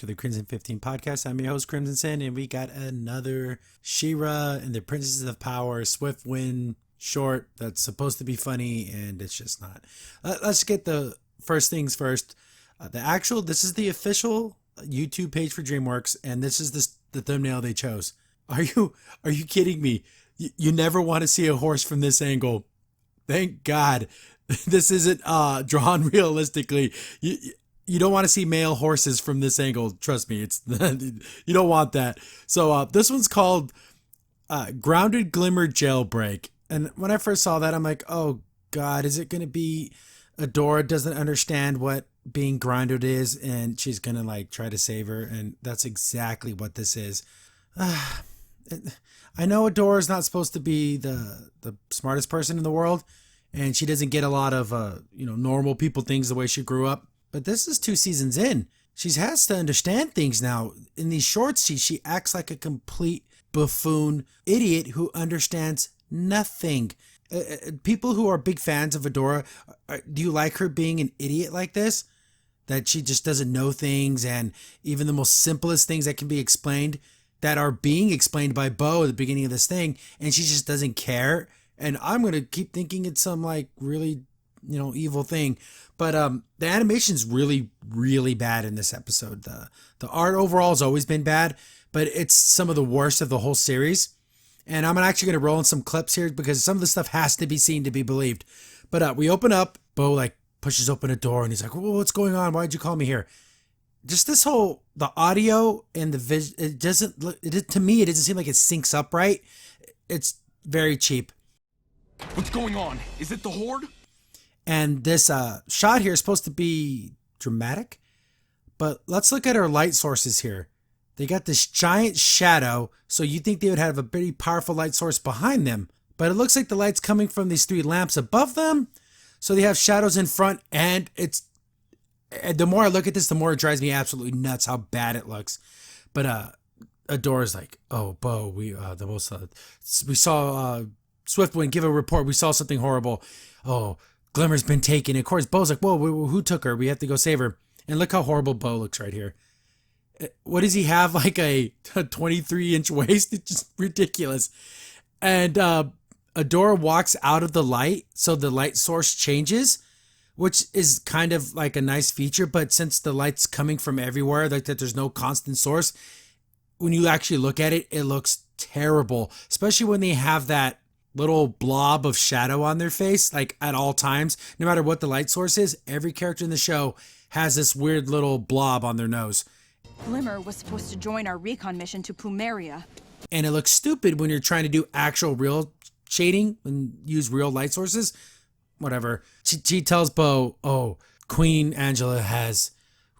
to the Crimson 15 podcast. I'm your host, Crimson Sin, and we got another She-Ra and the Princesses of Power Swift Wind short that's supposed to be funny, and it's just not. Let's get the first things first. This is the official YouTube page for DreamWorks, and this is the thumbnail they chose. Are you kidding me? You never want to see a horse from this angle. Thank God. This isn't drawn realistically. You don't want to see male horses from this angle. Trust me, you don't want that. So this one's called Grounded Glimmer Jailbreak. And when I first saw that, I'm like, oh God, is it going to be Adora doesn't understand what being grounded is, and she's going to like try to save her? And that's exactly what this is. I know Adora's not supposed to be the smartest person in the world, and she doesn't get a lot of normal people things the way she grew up. But this is 2 seasons in. She has to understand things now. In these shorts, she acts like a complete buffoon idiot who understands nothing. People who are big fans of Adora, do you like her being an idiot like this? That she just doesn't know things, and even the most simplest things that can be explained that are being explained by Bo at the beginning of this thing, and she just doesn't care. And I'm going to keep thinking it's some like really, evil thing. But the animation's really, really bad in this episode. The art overall has always been bad, but it's some of the worst of the whole series. And I'm actually going to roll in some clips here because some of the stuff has to be seen to be believed. But we open up, Bo like pushes open a door and he's like, "Whoa, what's going on? Why'd you call me here?" Just this whole, the audio and the vision, to me, it doesn't seem like it syncs up right. It's very cheap. What's going on? Is it the Horde? And this shot here is supposed to be dramatic, but let's look at our light sources here. They got this giant shadow, so you think they would have a pretty powerful light source behind them, but it looks like the light's coming from these 3 lamps above them, so they have shadows in front, and the more I look at this, the more it drives me absolutely nuts how bad it looks. But Adora's like, "Oh, Bo, we saw Swiftwind give a report. We saw something horrible. Oh, Glimmer's been taken." And of course, Bo's like, "Whoa, who took her? We have to go save her." And look how horrible Bo looks right here. What does he have? Like a 23-inch waist? It's just ridiculous. And Adora walks out of the light, so the light source changes, which is kind of like a nice feature. But since the light's coming from everywhere, like that, there's no constant source. When you actually look at it, it looks terrible, especially when they have that little blob of shadow on their face, like at all times. No matter what the light source is, every character in the show has this weird little blob on their nose. Glimmer was supposed to join our recon mission to Plumeria. And it looks stupid when you're trying to do actual real shading and use real light sources. Whatever. She tells Bo, "Oh, Queen Angela has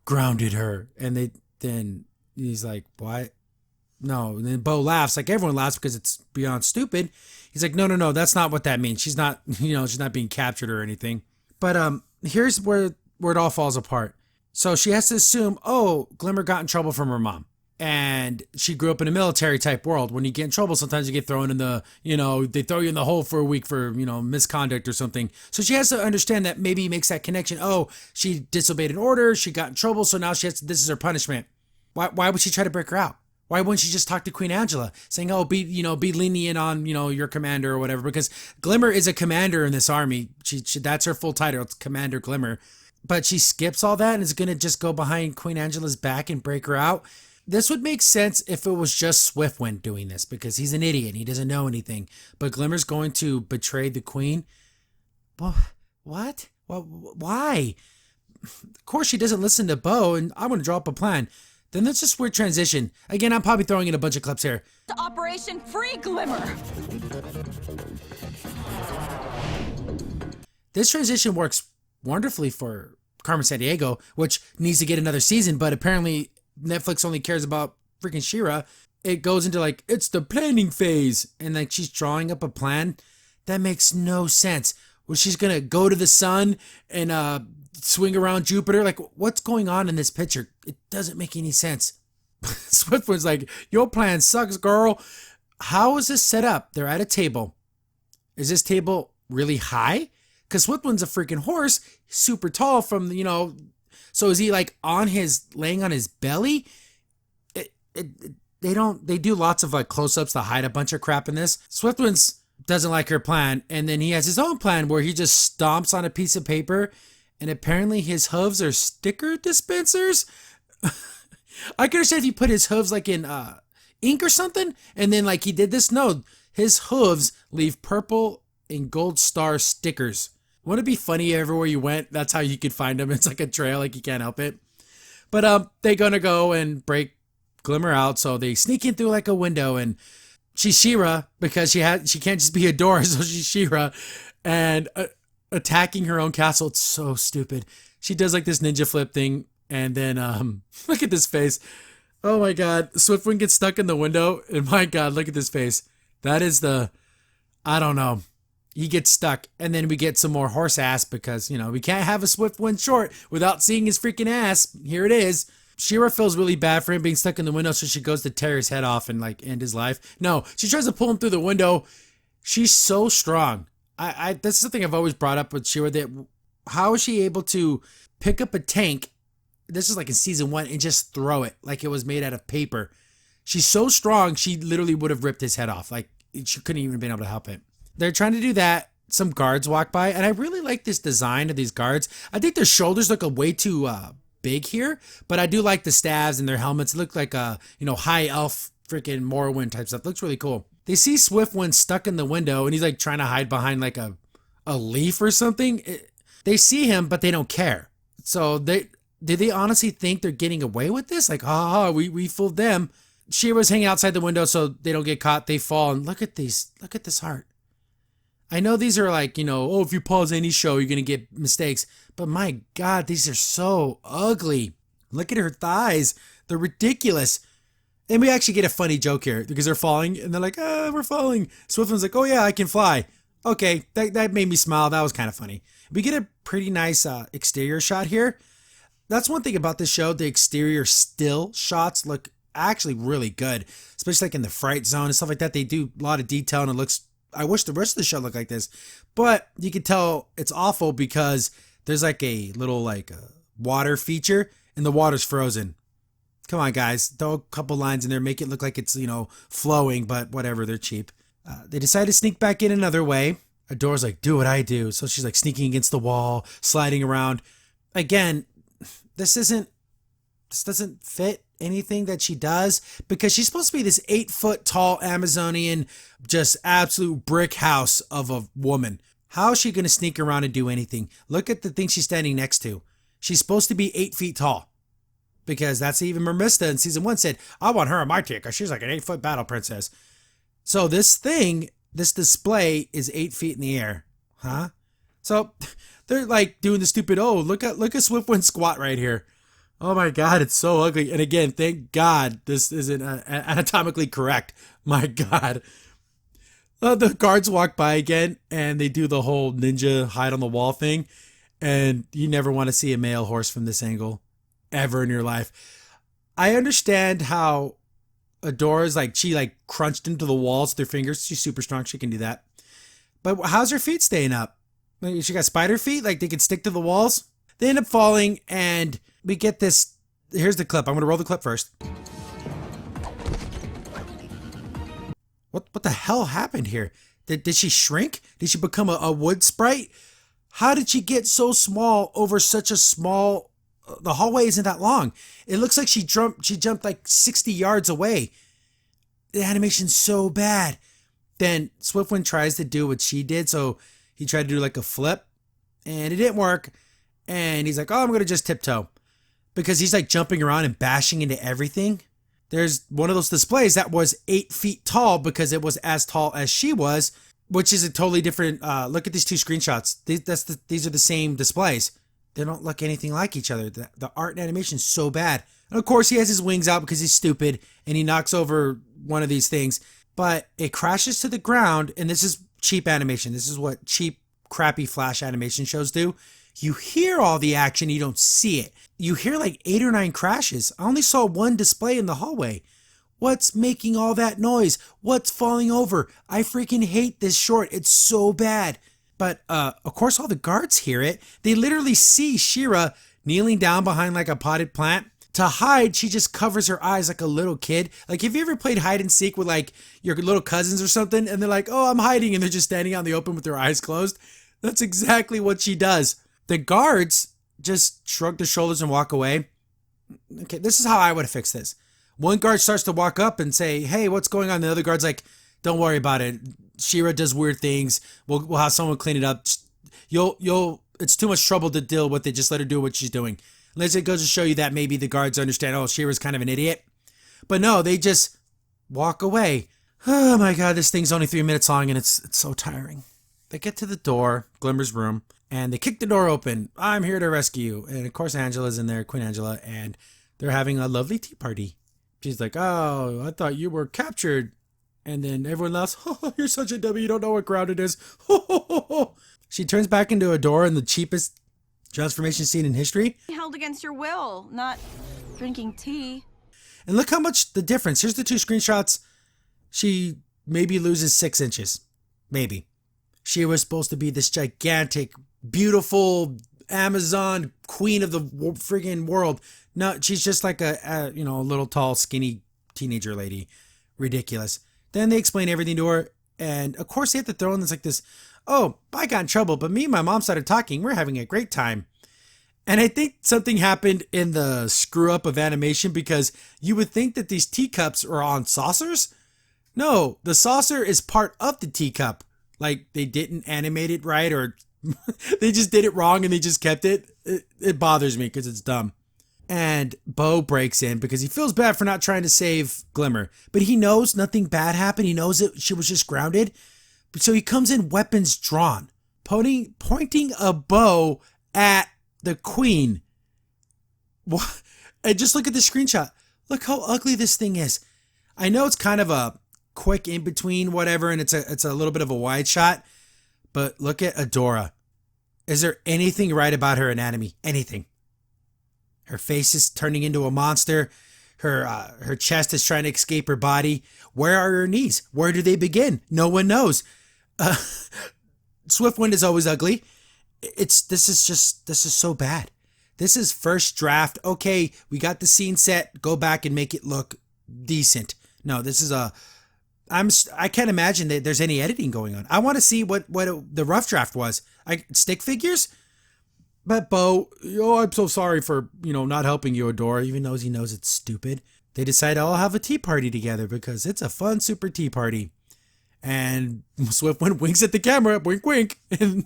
grounded her." And then he's like, "What? No." And then Bo laughs, like everyone laughs because it's beyond stupid. He's like, no, that's not what that means. She's not, she's not being captured or anything. But here's where it all falls apart. So she has to assume, oh, Glimmer got in trouble from her mom. And she grew up in a military type world. When you get in trouble, sometimes you get thrown in the, they throw you in the hole for a week for, misconduct or something. So she has to understand that maybe he makes that connection. Oh, she disobeyed an order. She got in trouble. So now this is her punishment. Why would she try to break her out? Why wouldn't she just talk to Queen Angela saying, "Oh, be lenient on, your commander or whatever?" Because Glimmer is a commander in this army. She that's her full title. It's Commander Glimmer. But she skips all that and is going to just go behind Queen Angela's back and break her out. This would make sense if it was just Swiftwind doing this because he's an idiot. He doesn't know anything. But Glimmer's going to betray the queen. Well, what? Well, why? Of course, she doesn't listen to Bo, and I'm going to draw up a plan. Then that's just weird transition. Again, I'm probably throwing in a bunch of clips here. Operation Free Glimmer! This transition works wonderfully for Carmen Sandiego, which needs to get another season, but apparently Netflix only cares about freaking She-Ra. It goes into like, it's the planning phase, and like she's drawing up a plan. That makes no sense. Well, she's going to go to the sun and swing around Jupiter. Like, what's going on in this picture? It doesn't make any sense. Swiftwood's like, "Your plan sucks, girl." How is this set up? They're at a table. Is this table really high? Because Swiftwood's a freaking horse, super tall from, So is he like laying on his belly? They do lots of like close-ups to hide a bunch of crap in this. Swiftwind's doesn't like her plan, and then he has his own plan where he just stomps on a piece of paper, and apparently his hooves are sticker dispensers. I could understand if he put his hooves like in ink or something, and then like he did this. No, his hooves leave purple and gold star stickers. Wouldn't it be funny everywhere you went? That's how you could find them. It's like a trail, like you can't help it. But they're gonna go and break Glimmer out, so they sneak in through like a window, and she's She-Ra because she can't just be a door, so she's She-Ra, and attacking her own castle. It's so stupid. She does like this ninja flip thing, and then look at this face. Oh my god, Swiftwind gets stuck in the window, and my god, look at this face. That is I don't know. He gets stuck, and then we get some more horse ass because, we can't have a Swiftwind short without seeing his freaking ass. Here it is. She-Ra feels really bad for him being stuck in the window, so she goes to tear his head off and like end his life. No, she tries to pull him through the window. She's so strong. That's something I've always brought up with She-Ra, that how is she able to pick up a tank, this is like in season 1, and just throw it like it was made out of paper. She's so strong, she literally would have ripped his head off. Like, she couldn't even been able to help it. They're trying to do that. Some guards walk by, and I really like this design of these guards. I think their shoulders look way too big here, but I do like the staves and their helmets. It look like high elf freaking Morrowind type stuff. Looks really cool. They see Swiftwind stuck in the window, and he's like trying to hide behind like a leaf or something. They see him, but they don't care. So did they honestly think they're getting away with this? Like, we fooled them. She-Ra's hanging outside the window so they don't get caught. They fall, and look at this heart. I know these are like, if you pause any show, you're going to get mistakes. But my God, these are so ugly. Look at her thighs. They're ridiculous. And we actually get a funny joke here because they're falling, and they're like, we're falling. Swiftwind's like, oh yeah, I can fly. Okay, that made me smile. That was kind of funny. We get a pretty nice exterior shot here. That's one thing about this show. The exterior still shots look actually really good, especially like in the fright zone and stuff like that. They do a lot of detail, and it looks, I wish the rest of the show looked like this, but you can tell it's awful because there's like a little water feature, and the water's frozen. Come on, guys, throw a couple lines in there, make it look like it's flowing, but whatever, they're cheap. They decide to sneak back in another way. Adora's like, do what I do. So she's like sneaking against the wall, sliding around. Again, this doesn't fit anything that she does, because she's supposed to be this 8-foot tall Amazonian, just absolute brick house of a woman. How is she going to sneak around and do anything? Look at the thing she's standing next to. She's supposed to be 8 feet tall, because that's even Mermista in season 1 said, I want her on my tier because she's like an 8-foot battle princess. So this display is 8 feet in the air. Huh? So they're like doing the stupid, look at Swiftwind squat right here. Oh my God, it's so ugly. And again, thank God this isn't anatomically correct. My God. The guards walk by again, and they do the whole ninja hide on the wall thing. And you never want to see a male horse from this angle ever in your life. I understand how Adora's she crunched into the walls with her fingers. She's super strong. She can do that. But how's her feet staying up? She got spider feet? Like they could stick to the walls? They end up falling, and we get this. Here's the clip. I'm going to roll the clip first. What the hell happened here? Did she shrink? Did she become a wood sprite? How did she get so small over such a small... The hallway isn't that long. It looks like she jumped like 60 yards away. The animation's so bad. Then Swiftwind tries to do what she did, so he tried to do like a flip, and it didn't work. And he's like, I'm going to just tiptoe. Because he's like jumping around and bashing into everything. There's one of those displays that was 8 feet tall because it was as tall as she was, which is a totally different... look at these two screenshots. These are the same displays. They don't look anything like each other. The art and animation is so bad. And of course, he has his wings out because he's stupid, and he knocks over one of these things. But it crashes to the ground, and this is cheap animation. This is what cheap, crappy Flash animation shows do. You hear all the action, you don't see it. You hear like 8 or 9 crashes. I only saw one display in the hallway. What's making all that noise? What's falling over? I freaking hate this short. It's so bad. But, of course, all the guards hear it. They literally see She-Ra kneeling down behind like a potted plant. To hide, she just covers her eyes like a little kid. Like, have you ever played hide and seek with like your little cousins or something? And they're like, oh, I'm hiding. And they're just standing out in the open with their eyes closed. That's exactly what she does. The guards just shrug their shoulders and walk away. Okay, this is how I would have fixed this. One guard starts to walk up and say, hey, what's going on? The other guard's like, don't worry about it. Shira does weird things. We'll have someone clean it up. It's too much trouble to deal with it. Just let her do what she's doing. Unless it goes to show you that maybe the guards understand, oh, Shira's kind of an idiot. But no, they just walk away. Oh my God, this thing's only 3 minutes long and it's so tiring. They get to the door, Glimmer's room, and they kick the door open. I'm here to rescue you. And of course, Angela's in there, Queen Angela, and they're having a lovely tea party. She's like, oh, I thought you were captured. And then everyone laughs, oh, you're such a dummy, you don't know what grounded is. She turns back into a door in the cheapest transformation scene in history. Held against your will, not drinking tea. And look how much the difference. Here's the two screenshots. She maybe loses 6 inches. Maybe. She was supposed to be this gigantic, beautiful Amazon queen of the friggin' world. No, she's just like a little tall, skinny teenager lady. Ridiculous. Then they explain everything to her. And of course they have to throw in this, oh, I got in trouble, but me and my mom started talking. We're having a great time. And I think something happened in the screw up of animation because you would think that these teacups are on saucers. No, the saucer is part of the teacup. Like they didn't animate it right, or they just did it wrong and they just kept it. It bothers me because it's dumb. And Bo breaks in because he feels bad for not trying to save Glimmer. But he knows nothing bad happened. He knows that she was just grounded. So he comes in weapons drawn, pointing a bow at the queen. And just look at the screenshot. Look how ugly this thing is. I know it's kind of a quick in between whatever, and it's a little bit of a wide shot. But look at Adora. Is there anything right about her anatomy? Anything? Her face is turning into a monster. Her chest is trying to escape her body. Where are her knees? Where do they begin? No one knows. Swiftwind is always ugly. This is so bad. This is first draft. Okay, we got the scene set. Go back and make it look decent. No, this is I can't imagine that there's any editing going on. I want to see what the rough draft was. Stick figures? But Bo, I'm so sorry for, not helping you, Adora, even though he knows it's stupid. They decide I'll have a tea party together because it's a fun super tea party. And Swiftwind winks at the camera, wink, wink. And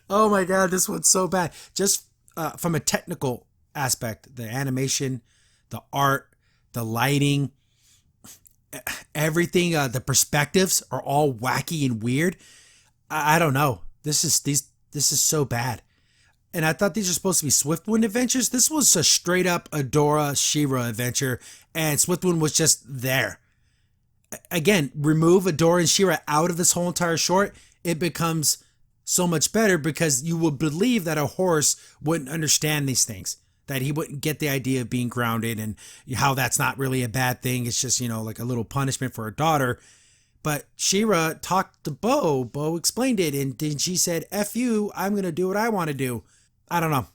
oh my God, this one's so bad. Just from a technical aspect, the animation, the art, the lighting, everything, the perspectives are all wacky and weird. I don't know. This is so bad. And I thought these were supposed to be Swiftwind adventures. This was a straight up Adora She-Ra adventure, and Swiftwind was just there. Again, remove Adora and She-Ra out of this whole entire short, it becomes so much better because you would believe that a horse wouldn't understand these things, that he wouldn't get the idea of being grounded and how that's not really a bad thing. It's just, like a little punishment for her daughter. But She-Ra talked to Bo. Bo explained it, and then she said, F you, I'm going to do what I want to do. I don't know.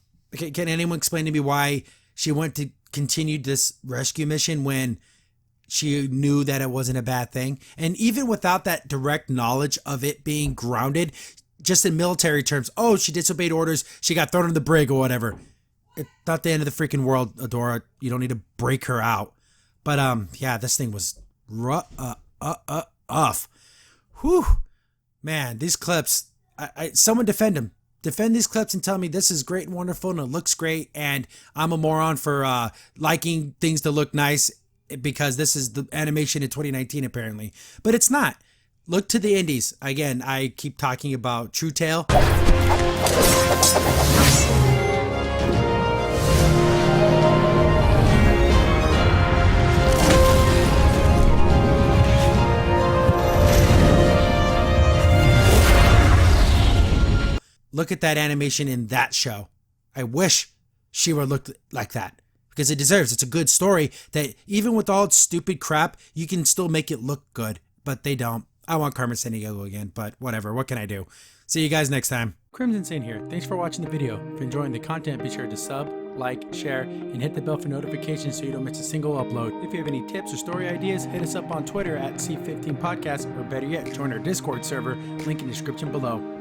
Can anyone explain to me why she went to continue this rescue mission when she knew that it wasn't a bad thing? And even without that direct knowledge of it being grounded, just in military terms, oh, she disobeyed orders, she got thrown in the brig or whatever. It's not the end of the freaking world, Adora. You don't need to break her out. But yeah, this thing was rough. Whew. Man, these clips, someone defend them. Defend these clips and tell me this is great and wonderful and it looks great and I'm a moron for liking things to look nice because this is the animation in 2019 apparently. But it's not. Look to the indies. Again, I keep talking about True Tale. Look at that animation in that show. I wish She-Ra looked like that because it deserves. It's a good story that even with all its stupid crap, you can still make it look good, but they don't. I want Carmen Sandiego again, but whatever. What can I do? See you guys next time. Crimson Saint here. Thanks for watching the video. If you're enjoying the content, be sure to sub, like, share, and hit the bell for notifications so you don't miss a single upload. If you have any tips or story ideas, hit us up on Twitter at C15Podcast, or better yet, join our Discord server, link in the description below.